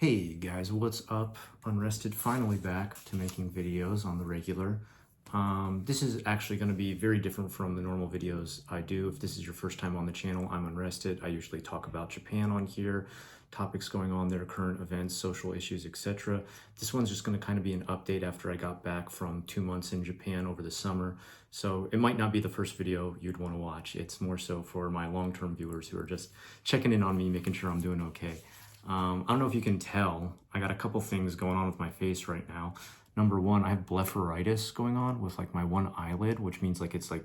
Hey guys, what's up? Unrested finally back to making videos on the regular. This is actually going to be very different from the normal videos I do. If this is your first time on the channel, I'm Unrested. I usually talk about Japan on here, topics going on there, current events, social issues, etc. This one's just going to kind of be an update after I got back from 2 months in Japan over the summer. So it might not be the first video you'd want to watch. It's more so for my long-term viewers who are just checking in on me, making sure I'm doing okay. I don't know if you can tell, I got a couple things going on with my face right now. Number one, I have blepharitis going on with like my one eyelid, which means like it's like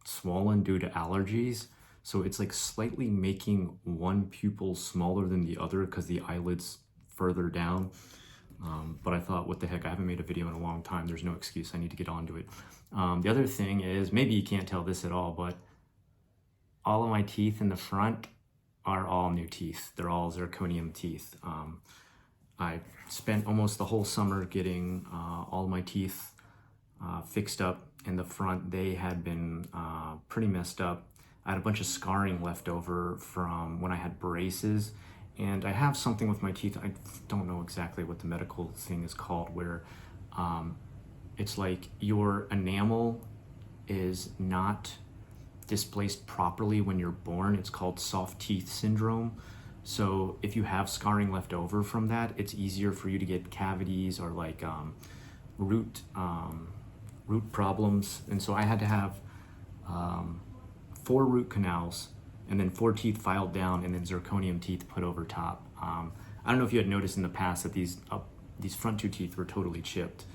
swollen due to allergies. So it's like slightly making one pupil smaller than the other because the eyelid's further down. But I thought, what the heck, I haven't made a video in a long time. There's no excuse, I need to get onto it. The other thing is, maybe you can't tell this at all, but all of my teeth in the front are all new teeth. They're all zirconium teeth. I spent almost the whole summer getting all my teeth fixed up in the front. They had been pretty messed up. I had a bunch of scarring left over from when I had braces, and I have something with my teeth. I don't know exactly what the medical thing is called, where it's like your enamel is not displaced properly when you're born. It's called soft teeth syndrome. So if you have scarring left over from that, it's easier for you to get cavities or like root problems. And so I had to have 4 root canals and then 4 teeth filed down and then zirconium teeth put over top. I don't know if you had noticed in the past that these front 2 teeth were totally chipped.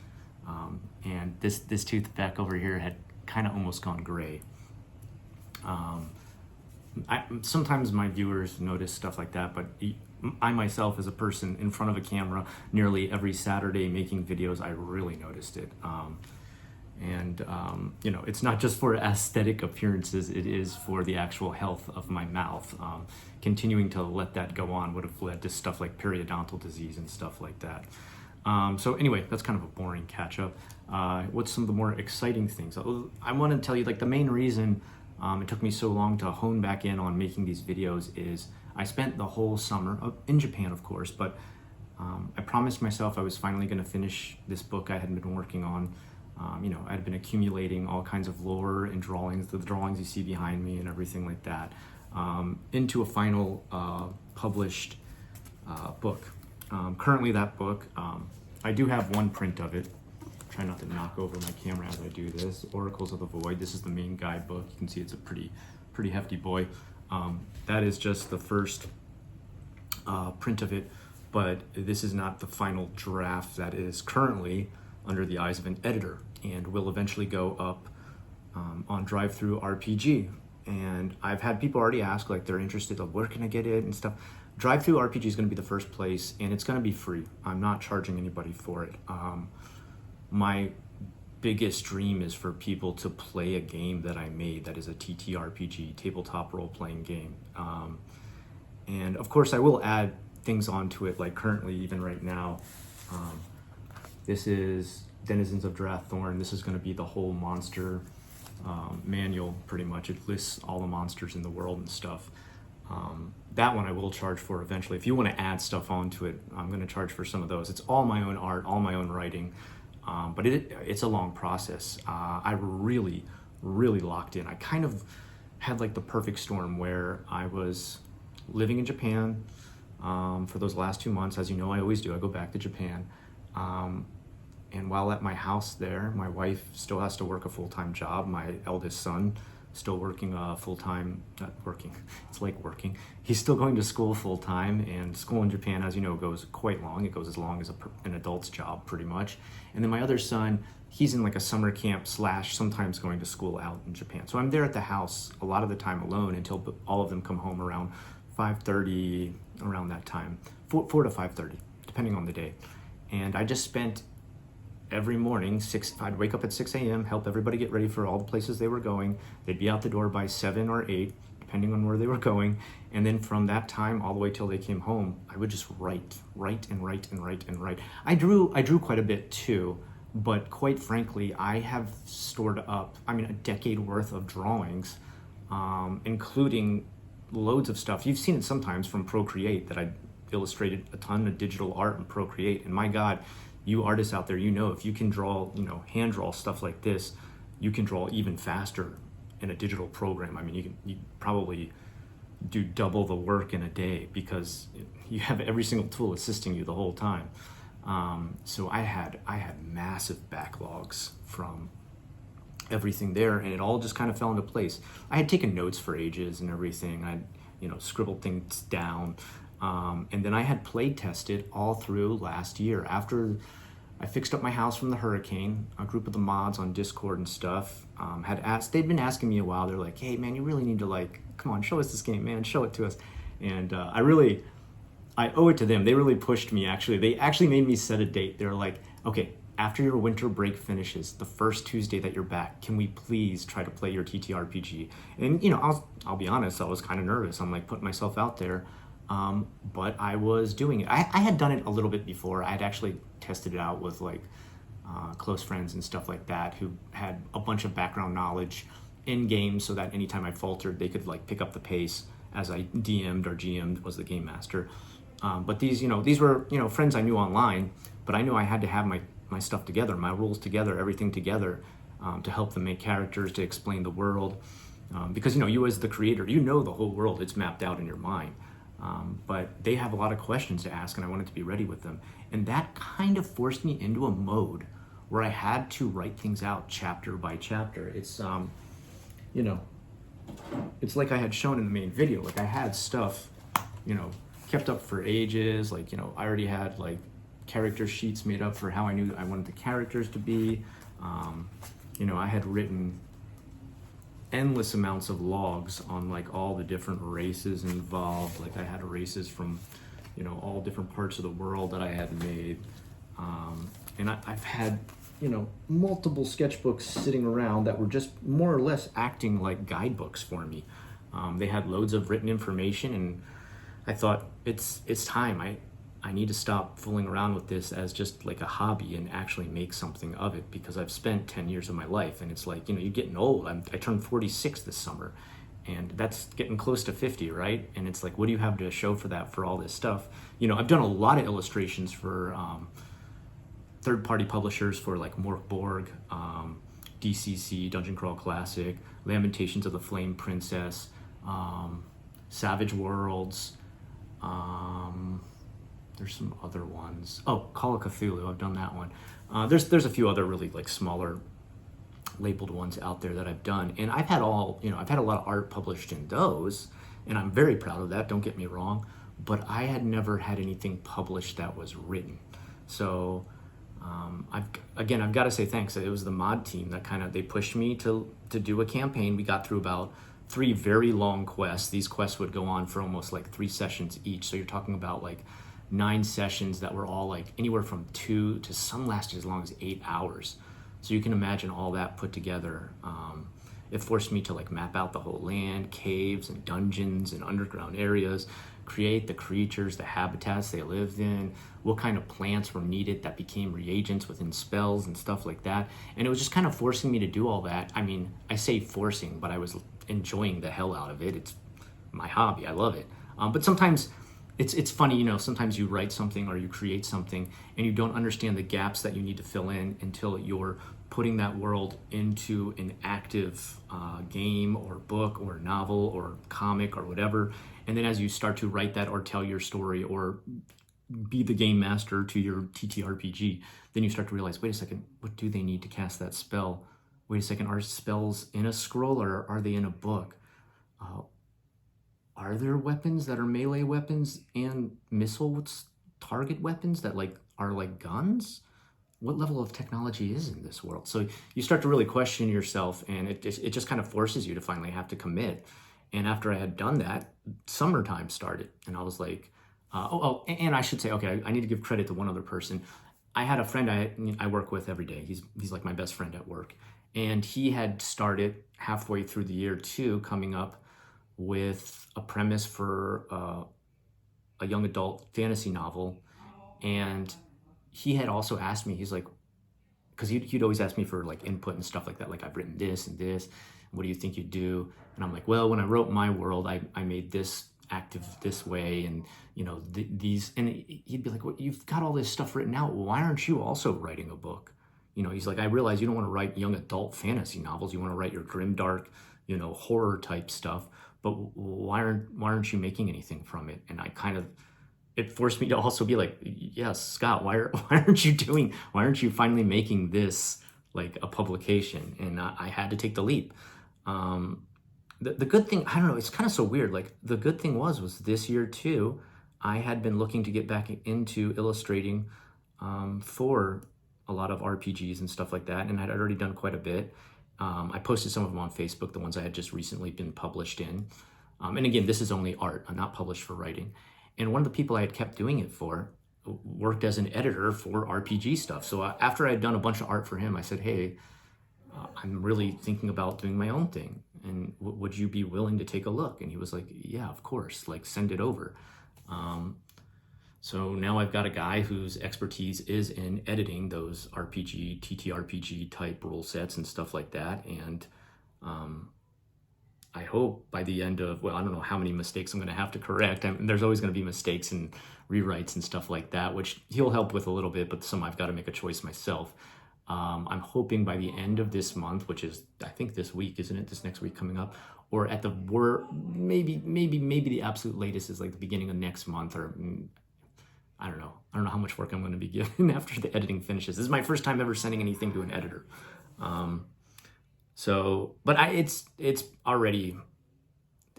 And this tooth back over here had kind of almost gone gray. Sometimes my viewers notice stuff like that, but I myself, as a person in front of a camera nearly every Saturday making videos, I really noticed it. You know, it's not just for aesthetic appearances, it is for the actual health of my mouth. Continuing to let that go on would have led to stuff like periodontal disease and stuff like that. So anyway, that's kind of a boring catch up. What's some of the more exciting things? I want to tell you, like, the main reason it took me so long to hone back in on making these videos is I spent the whole summer in Japan, of course, but I promised myself I was finally going to finish this book I had been working on. You know, I'd been accumulating all kinds of lore and drawings, the drawings you see behind me and everything like that, into a final published book. Currently that book, I do have one print of it. Try not to knock over my camera as I do this. Oracles of the Void. This is the main guidebook. You can see it's a pretty hefty boy. That is just the first print of it, but this is not the final draft that is currently under the eyes of an editor and will eventually go up on TTRPG. And I've had people already ask, like, they're interested, like, where can I get it and stuff. TTRPG is going to be the first place, and it's going to be free. I'm not charging anybody for it. My biggest dream is for people to play a game that I made that is a TTRPG, tabletop role-playing game. And of course I will add things onto it, like currently, even right now, this is Denizens of Draththorn. This is going to be the whole monster manual, pretty much. It lists all the monsters in the world and stuff. That one I will charge for eventually. If you want to add stuff onto it, I'm going to charge for some of those. It's all my own art, all my own writing. But it's a long process. I really locked in. I kind of had like the perfect storm where I was living in Japan for those last 2 months. As you know, I always do. I go back to Japan. And while at my house there, my wife still has to work a full-time job. My eldest son still working full-time, not working, it's like working. He's still going to school full-time, and school in Japan, as you know, goes quite long. It goes as long as an adult's job, pretty much. And then my other son, he's in like a summer camp / sometimes going to school out in Japan. So I'm there at the house a lot of the time alone until all of them come home around 5:30, around that time, 4 to 5:30, depending on the day. And I just spent every morning, I'd wake up at 6 a.m., help everybody get ready for all the places they were going. They'd be out the door by 7 or 8, depending on where they were going. And then from that time all the way till they came home, I would just write. I drew quite a bit too, but quite frankly, I have stored up, a decade worth of drawings, including loads of stuff. You've seen it sometimes from Procreate that illustrated a ton of digital art in Procreate. And my God, you artists out there, if you can draw, hand draw stuff like this, you can draw even faster in a digital program. I mean, you probably do double the work in a day because you have every single tool assisting you the whole time. So I had massive backlogs from everything there, and it all just kind of fell into place. I had taken notes for ages and everything. I scribbled things down, and then I had play tested all through last year. After I fixed up my house from the hurricane, a group of the mods on Discord and stuff they'd been asking me a while. They're like, hey man, you really need to come on, show us this game, man, show it to us. And I owe it to them. They really pushed me, actually. They actually made me set a date. They're like, okay, after your winter break finishes, the first Tuesday that you're back, can we please try to play your TTRPG? And I'll be honest, I was kind of nervous. I'm like putting myself out there, but I was doing it. I had done it a little bit before. I had actually tested it out with close friends and stuff like that who had a bunch of background knowledge in games, so that anytime I faltered, they could pick up the pace as I DM'd or GM'd, was the game master. But these were friends I knew online, but I knew I had to have my stuff together, my rules together, everything together, to help them make characters, to explain the world. Because you as the creator, the whole world, it's mapped out in your mind. But they have a lot of questions to ask, and I wanted to be ready with them. And that kind of forced me into a mode where I had to write things out chapter by chapter. It's it's like I had shown in the main video. I had stuff, kept up for ages. I already had character sheets made up for how I knew I wanted the characters to be. I had written endless amounts of logs on all the different races involved. I had races from all different parts of the world that I had made, and I've had multiple sketchbooks sitting around that were just more or less acting like guidebooks for me. They had loads of written information, and I thought it's time. I need to stop fooling around with this as just a hobby and actually make something of it, because I've spent 10 years of my life, and it's you're getting old. I turned 46 this summer, and that's getting close to 50, right? And it's what do you have to show for that, for all this stuff? I've done a lot of illustrations for third-party publishers for Mork Borg, DCC, Dungeon Crawl Classic, Lamentations of the Flame Princess, Savage Worlds, there's some other ones. Oh, Call of Cthulhu, I've done that one. There's a few other really smaller labeled ones out there that I've done, and I've had a lot of art published in those, and I'm very proud of that, don't get me wrong, but I had never had anything published that was written. So I've got to say thanks. It was the mod team that they pushed me to do a campaign. We got through about 3 very long quests. These quests would go on for almost 3 sessions each. So you're talking about 9 sessions that were all anywhere from 2 to some lasted as long as 8 hours. So you can imagine all that put together. It forced me to map out the whole land, caves and dungeons and underground areas, create the creatures, the habitats they lived in, what kind of plants were needed that became reagents within spells and stuff like that. And it was just kind of forcing me to do all that. I mean, I say forcing, but I was enjoying the hell out of it. It's my hobby, I love it. But sometimes it's funny, sometimes you write something or you create something and you don't understand the gaps that you need to fill in until you're putting that world into an active game or book or novel or comic or whatever. And then as you start to write that or tell your story or be the game master to your TTRPG, then you start to realize, wait a second, what do they need to cast that spell? Wait a second, are spells in a scroll or are they in a book? Are there weapons that are melee weapons and missile target weapons that are guns? What level of technology is in this world? So you start to really question yourself, and it just kind of forces you to finally have to commit. And after I had done that, summertime started, and I was like, and I should say, okay, I need to give credit to one other person. I had a friend I work with every day. He's like my best friend at work, and he had started halfway through the year too, coming up with a premise for a young adult fantasy novel. And he had also asked me, he's like, because he'd always ask me for input and stuff like that, I've written this and this, what do you think you'd do? And I'm like, well, when I wrote my world, I made this active this way, and these, and he'd be like, well, you've got all this stuff written out, why aren't you also writing a book? He's like, I realize you don't want to write young adult fantasy novels, you want to write your grimdark, horror type stuff, but why aren't you making anything from it? And it forced me to also be like, yes, Scott, why aren't you finally making this like a publication? And I had to take the leap. The good thing, I don't know, it's kind of so weird. Like, the good thing was this year too, I had been looking to get back into illustrating for a lot of RPGs and stuff like that, and I'd already done quite a bit. I posted some of them on Facebook, the ones I had just recently been published in. And again, this is only art, I'm not published for writing. And one of the people I had kept doing it for worked as an editor for RPG stuff. So after I had done a bunch of art for him, I said, hey, I'm really thinking about doing my own thing, and would you be willing to take a look? And he was like, yeah, of course, like, send it over. So now I've got a guy whose expertise is in editing those RPG, TTRPG type rule sets and stuff like that. And I hope by the end of, well, I don't know how many mistakes I'm going to have to correct. There's always going to be mistakes and rewrites and stuff like that, which he'll help with a little bit, but some I've got to make a choice myself. I'm hoping by the end of this month, which is, I think, this week, isn't it? This next week coming up, or at the maybe the absolute latest is like the beginning of next month, or I don't know how much work I'm going to be given after the editing finishes. This is my first time ever sending anything to an editor. But it's already,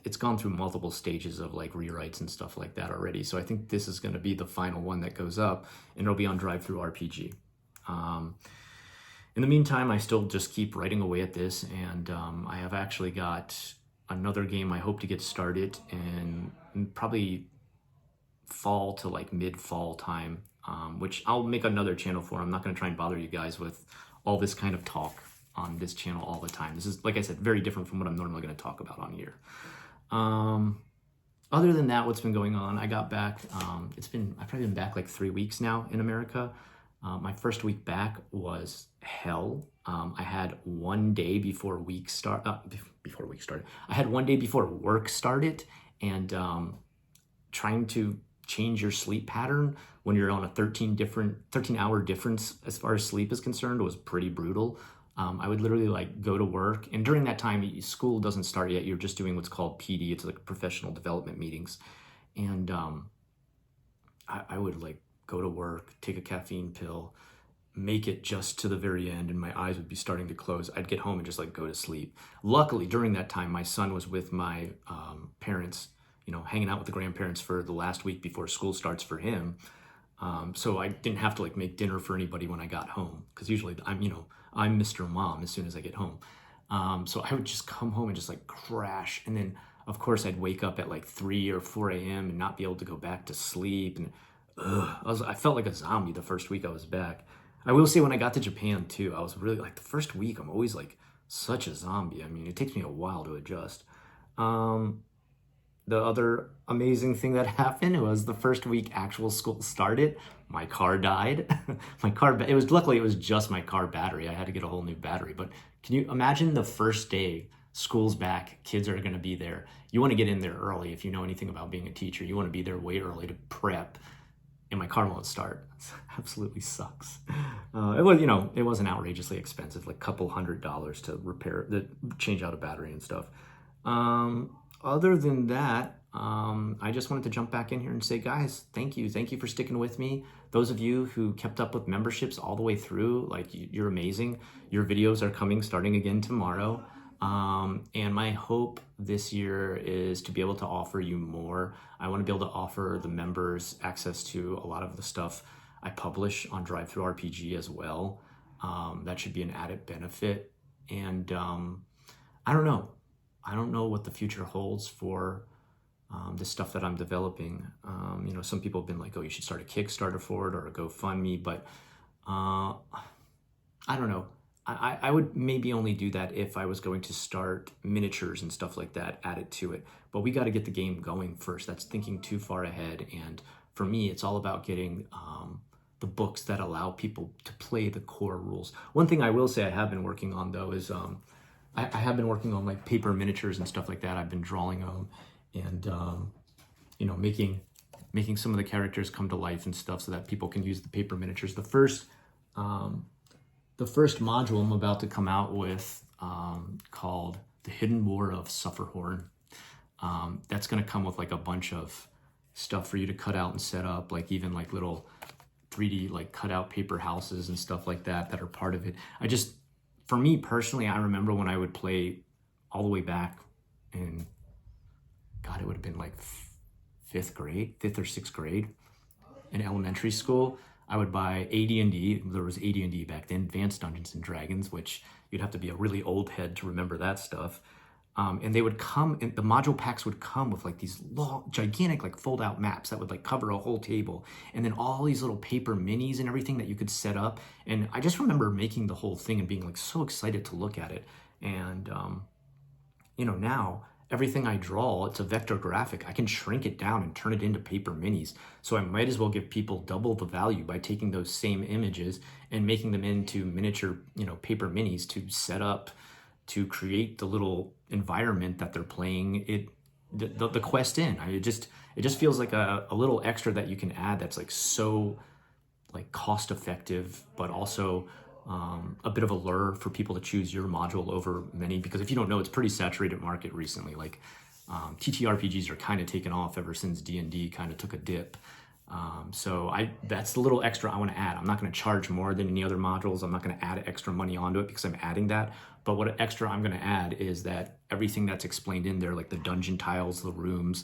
it's gone through multiple stages of like rewrites and stuff like that already. So I think this is going to be the final one that goes up, and it'll be on Drive-Thru-RPG. In the meantime, I still just keep writing away at this, and I have actually got another game I hope to get started in probably fall to like mid-fall time, which I'll make another channel for. I'm not going to try and bother you guys with all this kind of talk on this channel all the time. This is, like I said, very different from what I'm normally going to talk about on here. Other than that, what's been going on, I got back, I've probably been back like 3 weeks now in America. My first week back was hell. I had 1 day before work started. I had 1 day before work started, and trying to change your sleep pattern when you're on a 13-hour difference as far as sleep is concerned was pretty brutal. I would literally like go to work, and during that time, school doesn't start yet. You're just doing what's called PD. It's like professional development meetings. And I would like go to work, take a caffeine pill, make it just to the very end, and my eyes would be starting to close. I'd get home and just like go to sleep. Luckily, during that time, my son was with my parents, hanging out with the grandparents for the last week before school starts for him. So I didn't have to like make dinner for anybody when I got home, because usually I'm Mr. Mom as soon as I get home. So I would just come home and just like crash. And then of course I'd wake up at like 3 or 4 a.m. and not be able to go back to sleep. And I felt like a zombie the first week I was back. I will say when I got to Japan too, I was really like the first week, I'm always like such a zombie. I mean, it takes me a while to adjust. The other amazing thing that happened was the first week actual school started, my car died. Luckily it was just my car battery. I had to get a whole new battery. But can you imagine the first day, school's back, kids are gonna be there. You wanna get in there early if you know anything about being a teacher. You wanna be there way early to prep, and my car won't start. It absolutely sucks. It wasn't outrageously expensive, like a couple $100 to change out a battery and stuff. Other than that, I just wanted to jump back in here and say, guys, thank you. Thank you for sticking with me. Those of you who kept up with memberships all the way through, like, you're amazing. Your videos are coming starting again tomorrow. And my hope this year is to be able to offer you more. I want to be able to offer the members access to a lot of the stuff I publish on Drive-Thru-RPG as well. That should be an added benefit. And I don't know. I don't know what the future holds for the stuff that I'm developing. Some people have been like, oh, you should start a Kickstarter for it or a GoFundMe, but I don't know. I would maybe only do that if I was going to start miniatures and stuff like that added to it. But we got to get the game going first. That's thinking too far ahead. And for me, it's all about getting the books that allow people to play the core rules. One thing I will say I have been working on, though, is I have been working on like paper miniatures and stuff like that. I've been drawing them, and you know, making some of the characters come to life and stuff so that people can use the paper miniatures. The first module I'm about to come out with, called The Hidden War of Sufferhorn. That's going to come with like a bunch of stuff for you to cut out and set up, like even like little 3D like cutout paper houses and stuff like that that are part of it. For me personally, I remember when I would play all the way back in, God, it would have been like fifth or sixth grade in elementary school. I would buy AD&D. There was AD&D back then, Advanced Dungeons and Dragons, which you'd have to be a really old head to remember that stuff. And they would come, and the module packs would come with like these long, gigantic, like fold out maps that would like cover a whole table. And then all these little paper minis and everything that you could set up. And I just remember making the whole thing and being like so excited to look at it. And, you know, now everything I draw, it's a vector graphic. I can shrink it down and turn it into paper minis. So I might as well give people double the value by taking those same images and making them into miniature, you know, paper minis to set up, to create the little environment that they're playing the quest in. It just feels like a little extra that you can add that's like so like cost effective, but also a bit of a lure for people to choose your module over many, because if you don't know, it's pretty saturated market recently. Like TTRPGs are kind of taken off ever since D&D kind of took a dip. So that's the little extra I want to add. I'm not going to charge more than any other modules. I'm not going to add extra money onto it because I'm adding that. But what extra I'm going to add is that everything that's explained in there, like the dungeon tiles, the rooms,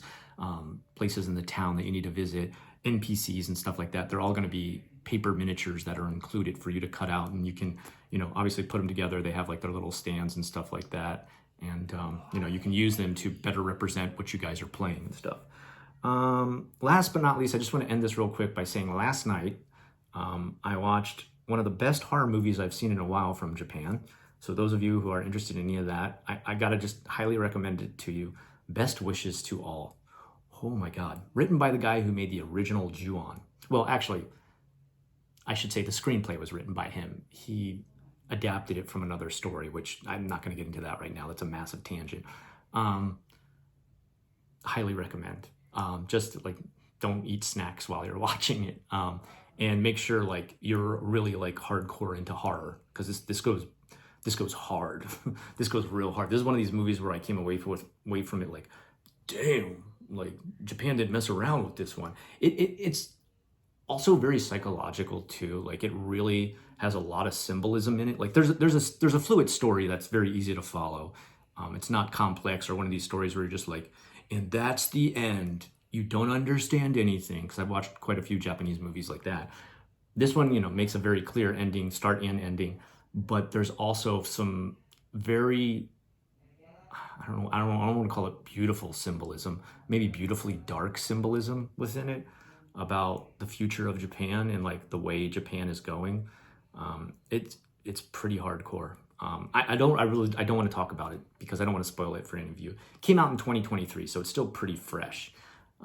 places in the town that you need to visit, NPCs and stuff like that, they're all going to be paper miniatures that are included for you to cut out, and you can, you know, obviously put them together. They have like their little stands and stuff like that, and you know, you can use them to better represent what you guys are playing and stuff. Last but not least, I just want to end this real quick by saying last night I watched one of the best horror movies I've seen in a while from Japan. So those of you who are interested in any of that, I gotta just highly recommend it to you. Best Wishes to All. Oh my God. Written by the guy who made the original Ju-on. Well, actually, I should say the screenplay was written by him. He adapted it from another story, which I'm not going to get into that right now. That's a massive tangent. Highly recommend. Just like don't eat snacks while you're watching it, and make sure like you're really like hardcore into horror, because this goes hard. This goes real hard. This is one of these movies where I came away from it like, damn, like Japan didn't mess around with this one. It's also very psychological too. Like it really has a lot of symbolism in it. Like there's a fluid story that's very easy to follow. It's not complex or one of these stories where you're just like, and that's the end. You don't understand anything. Because I've watched quite a few Japanese movies like that. This one, you know, makes a very clear ending, start and ending. But there's also some very, I don't want to call it beautiful symbolism, maybe beautifully dark symbolism within it about the future of Japan and like the way Japan is going. It's pretty hardcore. I don't want to talk about it because I don't want to spoil it for any of you. It came out in 2023, so it's still pretty fresh.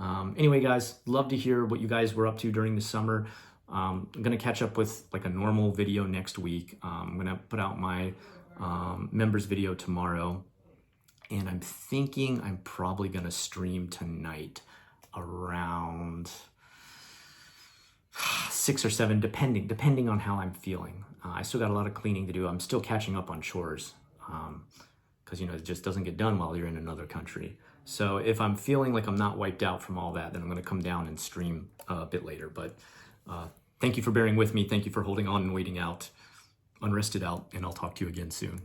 Anyway, guys, love to hear what you guys were up to during the summer. I'm gonna catch up with like a normal video next week. I'm gonna put out my members video tomorrow, and I'm thinking I'm probably gonna stream tonight around 6 or 7, depending on how I'm feeling. I still got a lot of cleaning to do. I'm still catching up on chores because you know it just doesn't get done while you're in another country. So if I'm feeling like I'm not wiped out from all that, then I'm going to come down and stream a bit later. But thank you for bearing with me. Thank you for holding on and waiting out, unrested out, and I'll talk to you again soon.